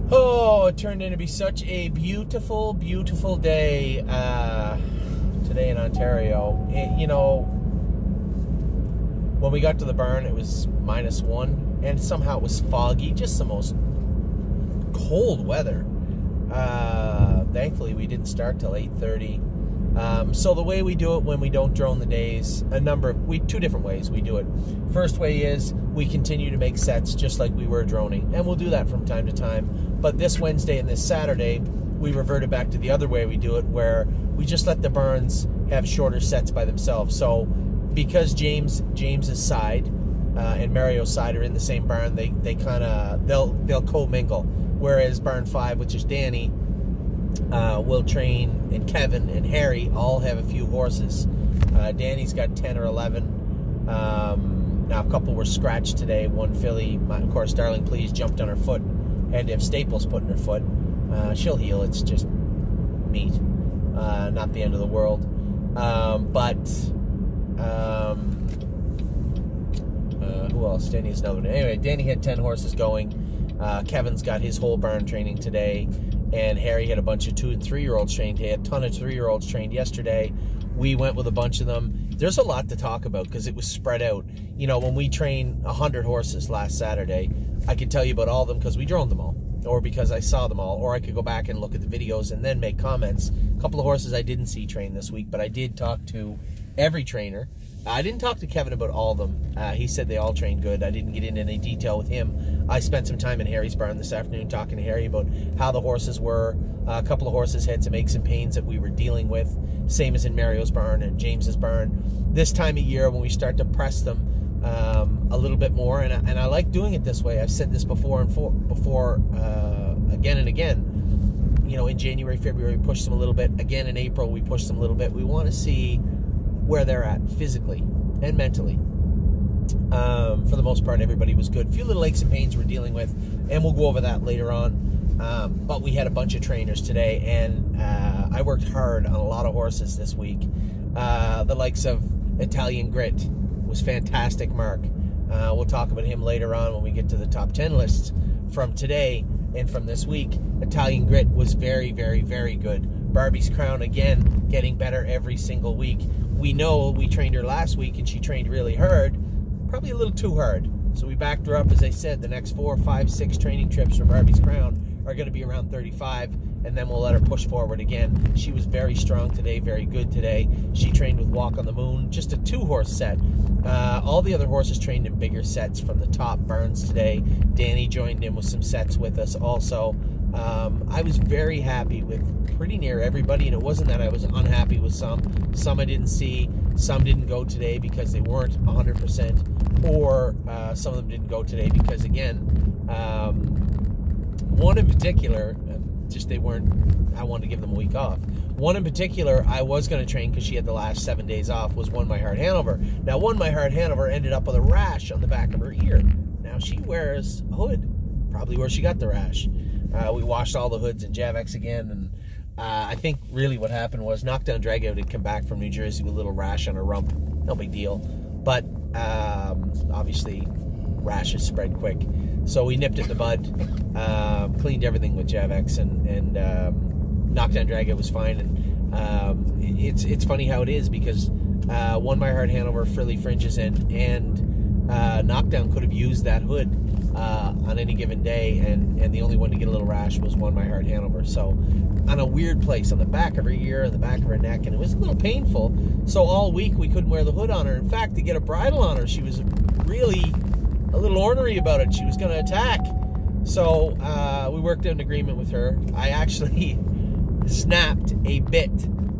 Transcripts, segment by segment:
Oh, it turned in to be such a beautiful, beautiful day today in Ontario. When we got to the barn, it was -1, and somehow it was foggy, just the most cold weather. Thankfully, we didn't start till 8:30. So the way we do it when we don't drone the days, two different ways we do it. First way is we continue to make sets just like we were droning, and we'll do that from time to time. But this Wednesday and this Saturday, we reverted back to the other way we do it, where we just let the barns have shorter sets by themselves. So because James's side and Mario's side are in the same barn, they'll co-mingle. Whereas barn 5, which is Danny, Will Train and Kevin and Harry all have a few horses. Danny's got 10 or 11. Now a couple were scratched today. One filly, of course, Darling Please, jumped on her foot. Had to have staples put in her foot. She'll heal. It's just meat. Not the end of the world. Who else? Danny has another one. Anyway, Danny had 10 horses going. Kevin's got his whole barn training today. And Harry had a bunch of 2- and 3-year-olds trained. He had a ton of 3-year-olds trained yesterday. We went with a bunch of them. There's a lot to talk about because it was spread out. When we trained 100 horses last Saturday, I could tell you about all of them because we droned them all, or because I saw them all, or I could go back and look at the videos and then make comments. A couple of horses I didn't see train this week, but I did talk to every trainer. I didn't talk to Kevin about all of them. He said they all trained good. I didn't get into any detail with him. I spent some time in Harry's barn this afternoon talking to Harry about how the horses were. A couple of horses had some aches and pains that we were dealing with, same as in Mario's barn and James's barn. This time of year, when we start to press them a little bit more, and I like doing it this way. I've said this before again and again. In January, February, we push them a little bit. Again, in April, we push them a little bit. We want to see where they're at physically and mentally. For the most part, everybody was good. A few little aches and pains we're dealing with, and we'll go over that later on. But we had a bunch of trainers today, and I worked hard on a lot of horses this week. The likes of Italian Grit was fantastic, Mark. We'll talk about him later on when we get to the top 10 lists from today and from this week. Italian Grit was very, very, very good. Barbie's Crown, again, getting better every single week. We know we trained her last week, and she trained really hard, probably a little too hard. So we backed her up. As I said, the next 4, 5, 6 training trips for Barbie's Crown are going to be around 35, and then we'll let her push forward again. She was very strong today, very good today. She trained with Walk on the Moon, just a 2-horse set. All the other horses trained in bigger sets from the top barns today. Danny joined in with some sets with us also. I was very happy with pretty near everybody, and it wasn't that I was unhappy with some. Some I didn't see, some didn't go today because they weren't 100%, or some of them didn't go today because, again, one in particular, they weren't, I wanted to give them a week off. One in particular I was going to train because she had the last 7 days off, was One My Heart Hanover. Now, One My Heart Hanover ended up with a rash on the back of her ear. Now, she wears a hood, probably where she got the rash. We washed all the hoods in Javex again, and I think really what happened was Knockdown Dragout had come back from New Jersey with a little rash on her rump. No big deal. But obviously, rashes spread quick. So we nipped it in the bud, cleaned everything with Javex, and Knockdown Dragout was fine. And it's funny how it is, because One My Heart Hanover, Frilly Fringes, and Knockdown could have used that hood on any given day, and the only one to get a little rash was One My Heart Hanover. So on a weird place on the back of her ear and the back of her neck, and it was a little painful. So all week we couldn't wear the hood on her. In fact, to get a bridle on her, she was really a little ornery about it. She was going to attack. So we worked out an agreement with her. I actually snapped a bit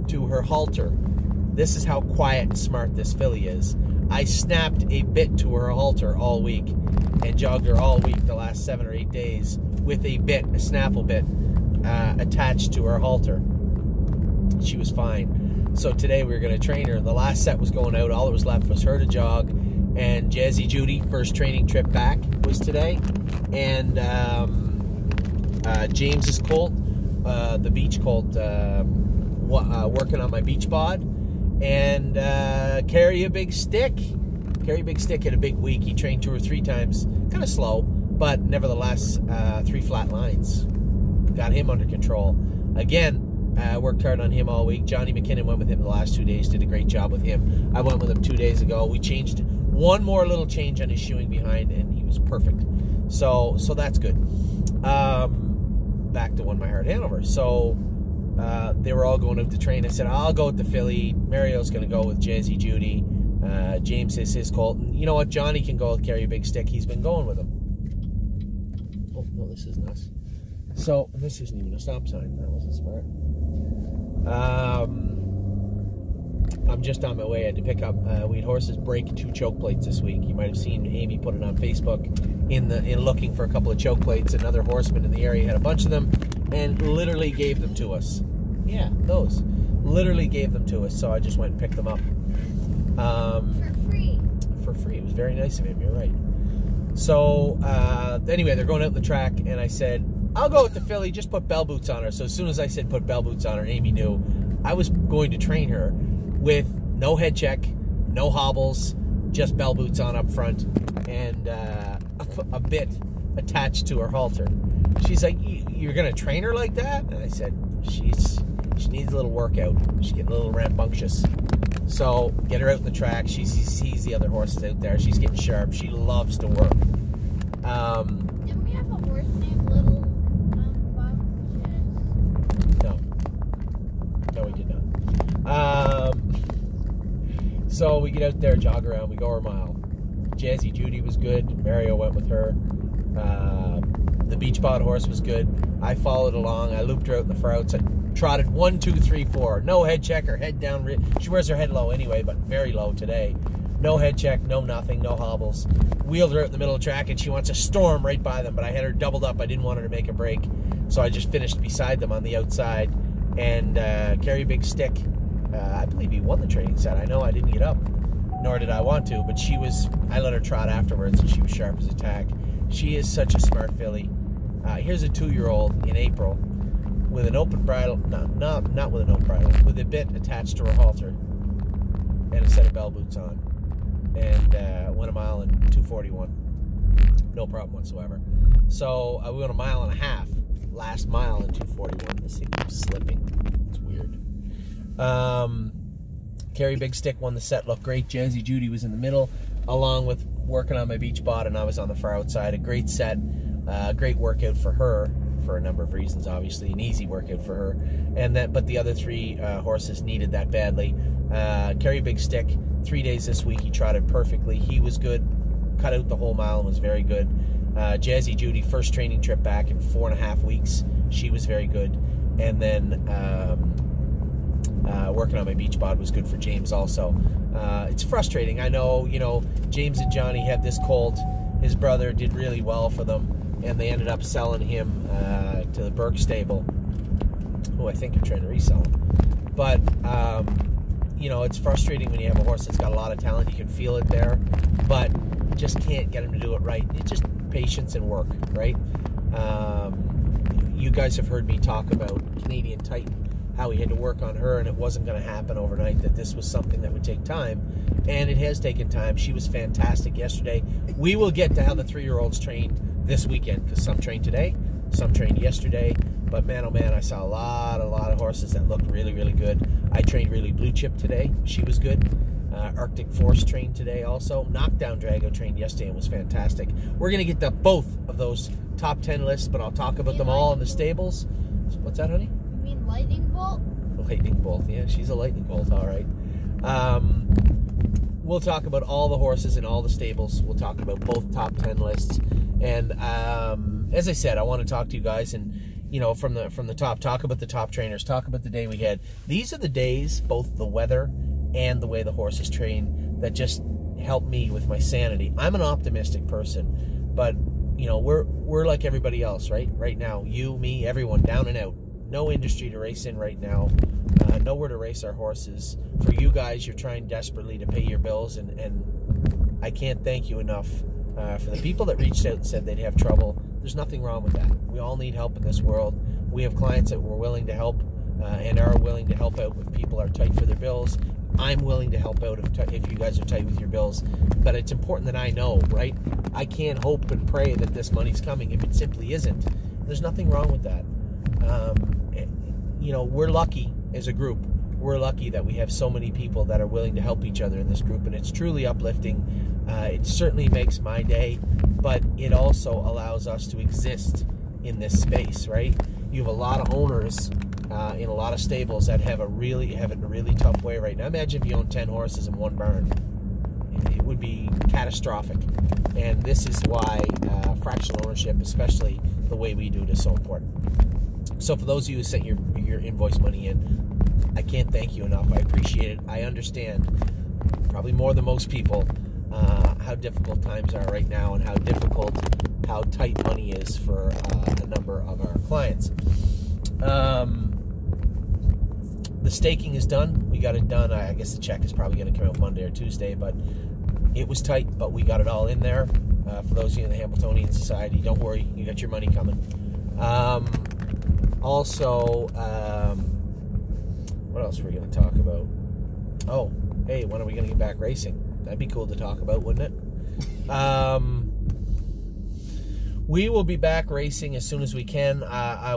to her halter. This is how quiet and smart this filly is. I snapped a bit to her halter all week and jogged her all week the last 7 or 8 days with a bit, a snaffle bit, attached to her halter. She was fine. So today we were going to train her. The last set was going out. All that was left was her to jog. And Jazzy Judy, first training trip back, was today. And James's colt, the beach colt, working on my beach bod. And Carry a Big Stick. Carry a Big Stick had a big week. He trained 2 or 3 times. Kind of slow, but nevertheless, 3 flat lines. got him under control. Again, worked hard on him all week. Johnny McKinnon went with him the last 2 days, did a great job with him. I went with him 2 days ago. We changed one more little change on his shoeing behind, and he was perfect. So that's good. Back to One My Heart Hanover. So they were all going out to train. I said, I'll go with the Philly. Mario's going to go with Jazzy Judy. James is his Colton. You know what? Johnny can go with Carry a Big Stick. He's been going with him. Oh, no, this isn't us. So, this isn't even a stop sign. That wasn't smart. I'm just on my way. I had to pick up, we had horses break 2 choke plates this week. You might have seen Amy put it on Facebook in looking for a couple of choke plates. Another horseman in the area had a bunch of them and literally gave them to us. Yeah, those. Literally gave them to us, so I just went and picked them up. For free. For free. It was very nice of him, you're right. So, anyway, they're going out in the track, and I said, I'll go with the Philly, just put bell boots on her. So as soon as I said put bell boots on her, Amy knew I was going to train her with no head check, no hobbles, just bell boots on up front, and a bit attached to her halter. She's like, you're going to train her like that? And I said, she needs a little workout. She's getting a little rambunctious. So get her out in the track. She sees the other horses out there. She's getting sharp. She loves to work. Didn't we have a horse named Little Bumptious? No, we did not. So we get out there, jog around. We go our mile. Jazzy Judy was good. Mario went with her. The Beach Pod horse was good. I followed along. I looped her out in the far outside. Trotted 1, 2, 3, 4. No head check, her head down. She wears her head low anyway, but very low today. No head check, no nothing, no hobbles. Wheeled her out in the middle of the track, and she wants to storm right by them, but I had her doubled up. I didn't want her to make a break, so I just finished beside them on the outside. And Carry a Big Stick, I believe he won the training set. I know I didn't get up, nor did I want to, but I let her trot afterwards, and she was sharp as a tack. She is such a smart filly. Here's a 2-year-old in April with an open bridle, not with an open bridle, with a bit attached to her halter and a set of bell boots on, and went a mile in 2:41, no problem whatsoever. So we went a mile and a half, last mile in 2:41. This thing keeps slipping. It's weird. Carry Big Stick won the set, looked great. Jazzy Judy was in the middle, along with working on my Beach Bod, and I was on the far outside. A great set, great workout for her. For a number of reasons, obviously an easy workout for her, but the other 3 horses needed that badly. Carry Big Stick, 3 days this week, he trotted perfectly. He was good, cut out the whole mile and was very good. Jazzy Judy, first training trip back in 4.5 weeks, she was very good. And then working on my Beach Bod was good for James also. It's frustrating, I know. James and Johnny had this colt. His brother did really well for them, and they ended up selling him to the Burke stable, who I think are trying to resell him. But, it's frustrating when you have a horse that's got a lot of talent. You can feel it there, but just can't get him to do it right. It's just patience and work, right? You guys have heard me talk about Canadian Titan, how he had to work on her, and it wasn't going to happen overnight, that this was something that would take time, and it has taken time. She was fantastic yesterday. We will get to how the 3-year-olds trained this weekend, because some trained today, some trained yesterday, but man, oh man, I saw a lot of horses that looked really, really good. I trained really Blue Chip today. She was good. Arctic Force trained today also. Knockdown Drago trained yesterday and was fantastic. We're going to get to both of those top 10 lists, but I'll talk about them all in the stables. What's that, honey? You mean Lightning Bolt? Lightning Bolt, yeah, she's a Lightning Bolt, all right. We'll talk about all the horses in all the stables. We'll talk about both top 10 lists. And as I said, I want to talk to you guys and, from the top, talk about the top trainers, talk about the day we had. These are the days, both the weather and the way the horses train, that just help me with my sanity. I'm an optimistic person, but, we're like everybody else, right? Right now, you, me, everyone, down and out. No industry to race in right now. Nowhere to race our horses. For you guys, you're trying desperately to pay your bills, and I can't thank you enough for the people that reached out and said they'd have trouble. There's nothing wrong with that. We all need help in this world. We have clients that were willing to help and are willing to help out if people are tight for their bills. I'm willing to help out if you guys are tight with your bills. But it's important that I know, right? I can't hope and pray that this money's coming if it simply isn't. There's nothing wrong with that. You know, we're lucky as a group. We're lucky that we have so many people that are willing to help each other in this group, and it's truly uplifting. It certainly makes my day, but it also allows us to exist in this space, right? You have a lot of owners in a lot of stables that have a really tough way right now. Imagine if you own 10 horses in one barn. It would be catastrophic. And this is why fractional ownership, especially the way we do it, is so important. So for those of you who sent your invoice money in, I can't thank you enough. I appreciate it. I understand, probably more than most people, how difficult times are right now and how tight money is for a number of our clients. The staking is done. We got it done. I guess the check is probably going to come out Monday or Tuesday, but it was tight, but we got it all in there. For those of you in the Hamiltonian Society, don't worry, you got your money coming. Also, what else were we going to talk about? Oh, hey, when are we going to get back racing? That'd be cool to talk about, wouldn't it? We will be back racing as soon as we can.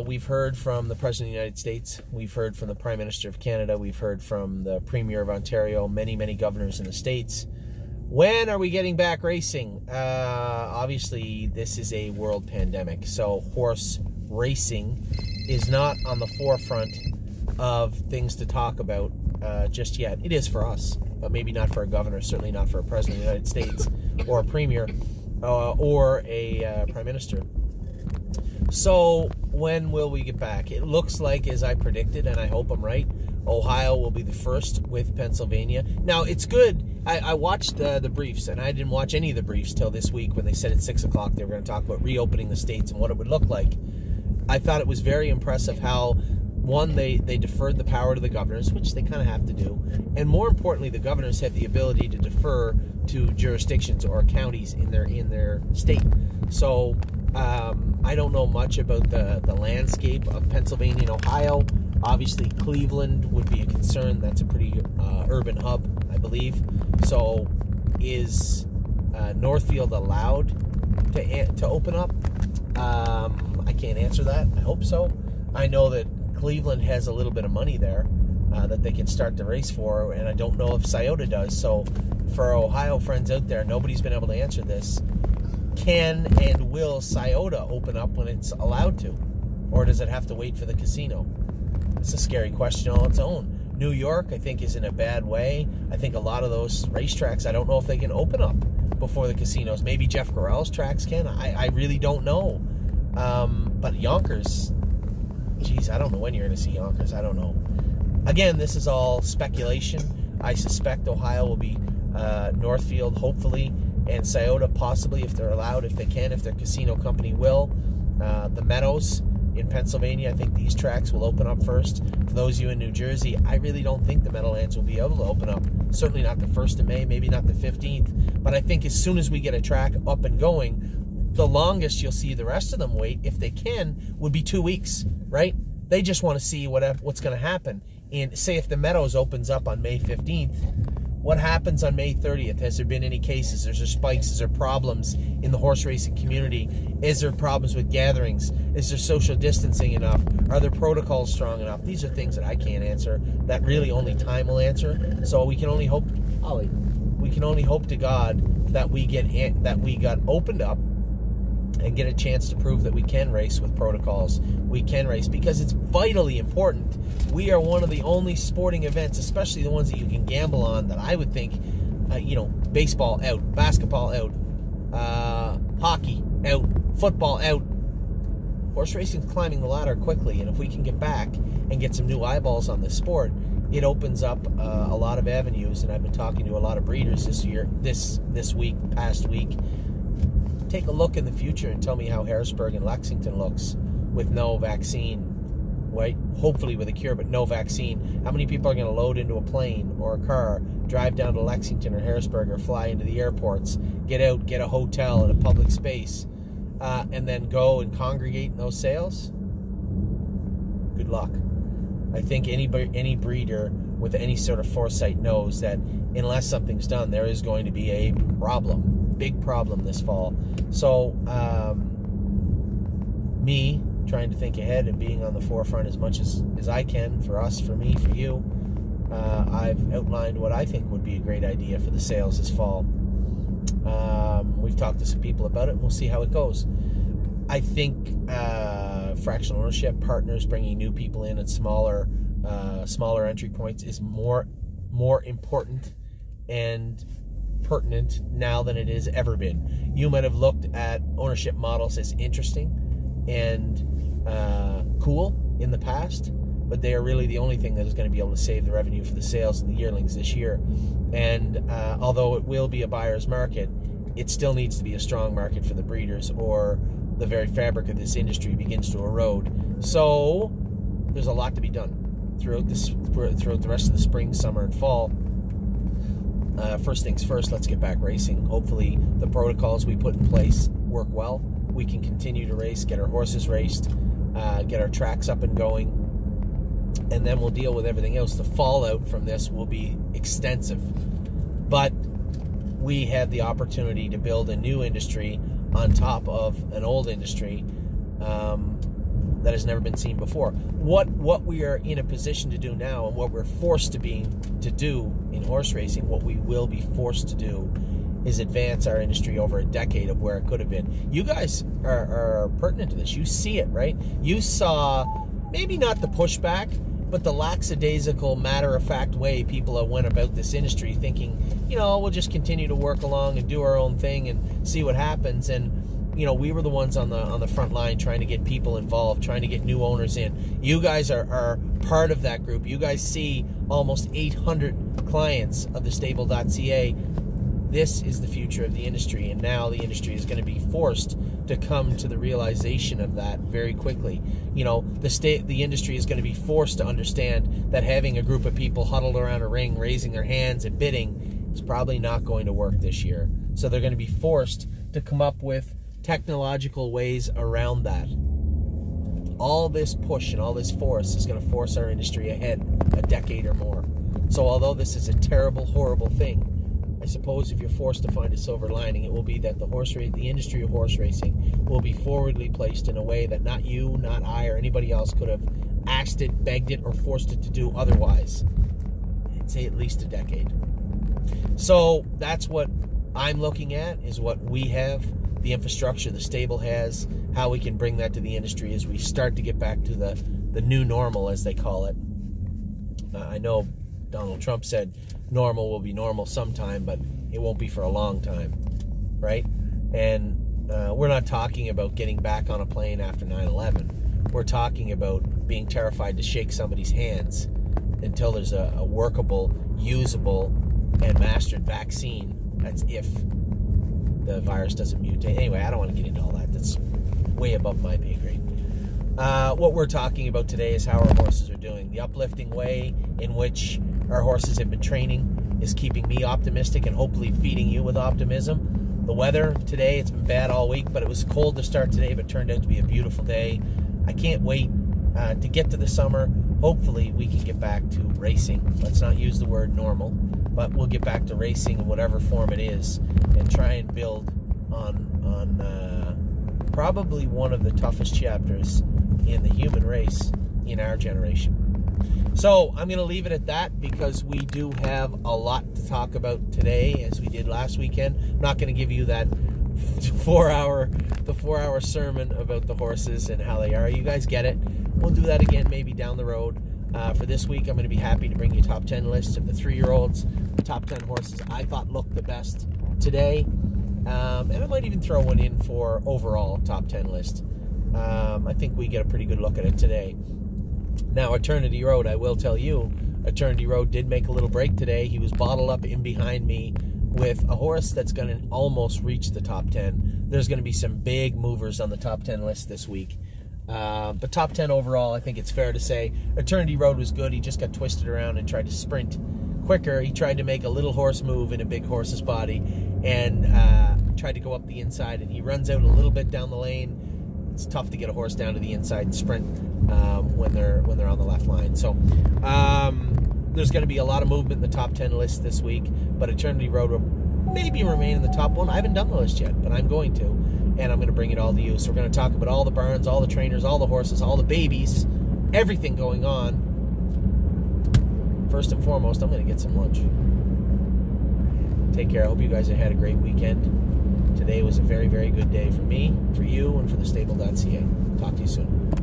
We've heard from the President of the United States. We've heard from the Prime Minister of Canada. We've heard from the Premier of Ontario, many, many governors in the States. When are we getting back racing? Obviously, this is a world pandemic, so horse racing is not on the forefront of things to talk about just yet. It is for us, but maybe not for a governor, certainly not for a President of the United States or a Premier. Or a Prime Minister. So when will we get back? It looks like, as I predicted, and I hope I'm right, Ohio will be the first with Pennsylvania. Now, it's good. I watched the briefs, and I didn't watch any of the briefs till this week when they said at 6 o'clock they were going to talk about reopening the states and what it would look like. I thought it was very impressive how, one, they deferred the power to the governors, which they kind of have to do, and more importantly, the governors have the ability to defer to jurisdictions or counties in their state. So I don't know much about the landscape of Pennsylvania and Ohio. Obviously, Cleveland would be a concern. That's a pretty urban hub, I believe. So is Northfield allowed to open up? I can't answer that. I hope so. I know that Cleveland has a little bit of money there that they can start the race for, and I don't know if Scioto does. So for Ohio friends out there, nobody's been able to answer this. Can and will Scioto open up when it's allowed to? Or does it have to wait for the casino? It's a scary question on its own. New York, I think, is in a bad way. I think a lot of those racetracks, I don't know if they can open up before the casinos. Maybe Jeff Corral's tracks can. I really don't know. But Yonkers, geez, I don't know when you're going to see Yonkers. I don't know. Again, this is all speculation. I suspect Ohio will be Northfield, hopefully, and Scioto possibly, if they're allowed, if they can, if their casino company will. The Meadows in Pennsylvania, I think these tracks will open up first. For those of you in New Jersey, I really don't think the Meadowlands will be able to open up. Certainly not the 1st of May, maybe not the 15th. But I think as soon as we get a track up and going, the longest you'll see the rest of them wait, if they can, would be 2 weeks, right? They just want to see what's going to happen. And say if the Meadows opens up on May 15th, what happens on May 30th? Has there been any cases? Is there spikes? Is there problems in the horse racing community? Is there problems with gatherings? Is there social distancing enough? Are there protocols strong enough? These are things that I can't answer, that really only time will answer. So we can only hope, Ollie, we can only hope to God that we got opened up and get a chance to prove that we can race with protocols. We can race because it's vitally important. We are one of the only sporting events, especially the ones that you can gamble on, that I would think, baseball out, basketball out, hockey out, football out. Horse racing's climbing the ladder quickly, and if we can get back and get some new eyeballs on this sport, it opens up a lot of avenues. And I've been talking to a lot of breeders this week, past week. Take a look in the future and tell me how Harrisburg and Lexington looks with no vaccine, right? Hopefully with a cure, but no vaccine. How many people are going to load into a plane or a car, drive down to Lexington or Harrisburg, or fly into the airports, get out, get a hotel in a public space, and then go and congregate in those sales? Good luck. I think any breeder with any sort of foresight knows that unless something's done, there is going to be a problem, big problem this fall. So, me, trying to think ahead and being on the forefront as much as I can, for us, for me, for you. I've outlined what I think would be a great idea for the sales this fall. We've talked to some people about it, and we'll see how it goes. I think fractional ownership, partners, bringing new people in at smaller entry points is more important and pertinent now than it has ever been. You might have looked at ownership models as interesting and cool in the past, but they are really the only thing that is going to be able to save the revenue for the sales and the yearlings this year. And although it will be a buyer's market, it still needs to be a strong market for the breeders, or the very fabric of this industry begins to erode. So there's a lot to be done throughout the rest of the spring, summer, and fall. First things first, let's get back racing. Hopefully the protocols we put in place work well. We can continue to race, get our horses raced, get our tracks up and going, and then we'll deal with everything else. The fallout from this will be extensive, but we have the opportunity to build a new industry on top of an old industry that has never been seen before. What we are in a position to do now, and what we're forced to do in horse racing, what we will be forced to do, is advance our industry over a decade of where it could have been. You guys are pertinent to this. You see it, right? You saw maybe not the pushback, but the lackadaisical, matter-of-fact way people went about this industry, thinking, we'll just continue to work along and do our own thing and see what happens. And we were the ones on the front line trying to get people involved, trying to get new owners in. You guys are part of that group. You guys see almost 800 clients of the Stable.ca. This is the future of the industry, and now the industry is going to be forced to come to the realization of that very quickly. The industry is going to be forced to understand that having a group of people huddled around a ring, raising their hands and bidding, is probably not going to work this year. So they're going to be forced to come up with technological ways around that. All this push and all this force is going to force our industry ahead a decade or more. So although this is a terrible, horrible thing, I suppose if you're forced to find a silver lining, it will be that the industry of horse racing will be forwardly placed in a way that not you, not I, or anybody else could have asked it, begged it, or forced it to do otherwise. I'd say at least a decade. So that's what I'm looking at, is what we have, the infrastructure the stable has, how we can bring that to the industry as we start to get back to the new normal, as they call it. I know Donald Trump said normal will be normal sometime, but it won't be for a long time, right? And we're not talking about getting back on a plane after 9/11. We're talking about being terrified to shake somebody's hands until there's a workable, usable, and mastered vaccine. That's if the virus doesn't mutate. Anyway, I don't want to get into all that. That's way above my pay grade. What we're talking about today is how our horses are doing. The uplifting way in which our horses have been training is keeping me optimistic and hopefully feeding you with optimism. The weather today, it's been bad all week, but it was cold to start today, but turned out to be a beautiful day. I can't wait to get to the summer. Hopefully we can get back to racing. Let's not use the word normal, but we'll get back to racing in whatever form it is, and try and build on probably one of the toughest chapters in the human race in our generation. So I'm going to leave it at that, because we do have a lot to talk about today, as we did last weekend. I'm not going to give you that 4-hour sermon about the horses and how they are. You guys get it. We'll do that again maybe down the road. For this week, I'm going to be happy to bring you top 10 lists of the 3-year-olds, the top 10 horses I thought looked the best today. And I might even throw one in for overall top 10 list. I think we get a pretty good look at it today. Now, Eternity Road, I will tell you, Eternity Road did make a little break today. He was bottled up in behind me with a horse that's going to almost reach the top 10. There's going to be some big movers on the top 10 list this week. But top 10 overall, I think it's fair to say. Eternity Road was good. He just got twisted around and tried to sprint quicker. He tried to make a little horse move in a big horse's body and tried to go up the inside, and he runs out a little bit down the lane. It's tough to get a horse down to the inside and sprint when they're on the left line. So there's going to be a lot of movement in the top 10 list this week, but Eternity Road will maybe remain in the top one. I haven't done the list yet, but I'm going to. and I'm going to bring it all to you. So we're going to talk about all the barns, all the trainers, all the horses, all the babies, everything going on. First and foremost, I'm going to get some lunch. Take care. I hope you guys have had a great weekend. Today was a very, very good day for me, for you, and for the stable.ca. Talk to you soon.